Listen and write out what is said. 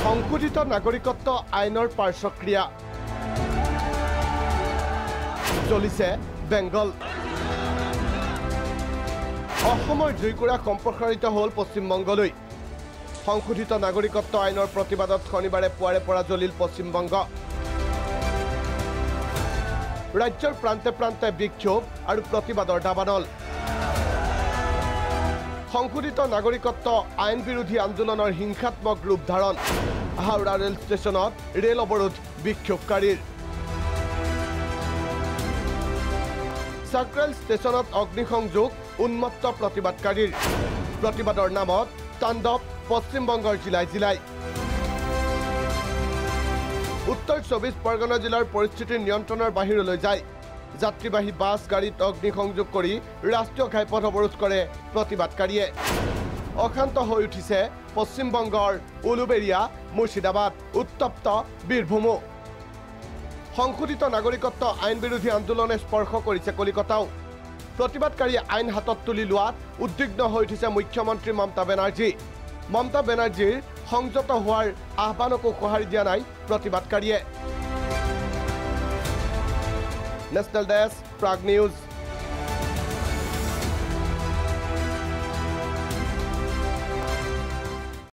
সংশোধিত নাগৰিকত্ব আইনৰ পাৰ্শ্বক্ৰিয়া চলিছে বেংগল অসমৰ জুইকুৰা সম্প্ৰসাৰিত হ'ল পশ্চিমবংগলৈ সংশোধিত নাগৰিকত্ব আইনৰ প্ৰতিবাদত শনিবাৰে পুৱাৰে পৰা জ্বলিল পশ্চিমবংগ ৰাজ্যৰ প্ৰান্তে প্ৰান্তে বিক্ষোভ আৰু প্ৰতিবাদৰ দাবানল সংশোধিত নাগৰিকত্ব আইন বিৰোধী আন্দোলনৰ হিংসাত্মক ৰূপ ধাৰণ হাওৰা ৰেল ষ্টেচনত ৰেল অৱৰোধ বিক্ষোভকাৰীৰ সাকৰেল ষ্টেচনত অগ্নিসংযোগ উন্মত্ত প্ৰতিবাদকাৰীৰ প্ৰতিবাদৰ নামত তাণ্ডৱ পশ্চিমবংগৰ জিলাই জিলাই উত্তৰ 24 পৰগনা জিলাৰ পৰিস্থিতিৰ নিয়ন্ত্ৰণৰ বাহিৰলৈ যায় যাত্ৰীবাহী বাছ গাড়ীত অগ্নিসংযোগ কৰি ৰাষ্ট্ৰীয় ঘাইপথ অৱৰোধ কৰে প্ৰতিবাদকাৰীয়ে অশান্ত হৈ উঠিছে পশ্চিমবংগৰ উলুবেৰিয়া মুৰ্ছিদাবাদ উত্তপ্ত বীৰভূমো সংশোধিত নাগৰিকত্ব আইন বিৰোধী আন্দোলনে স্পৰ্শ কৰিছে কলিকতাও প্ৰতিবাদকাৰীয়ে আইন হাতত তুলি লোৱাত উদ্বিগ্ন হৈ উঠিছে মুখ্যমন্ত্ৰী মমতা বেনাৰ্জীৰ সংযত হোৱাৰ আহ্বানকো সঁহাৰি দিয়া নাই প্ৰতিবাদকাৰীয়ে নেশ্যনেল ডেস্ক প্ৰাগ নিউজ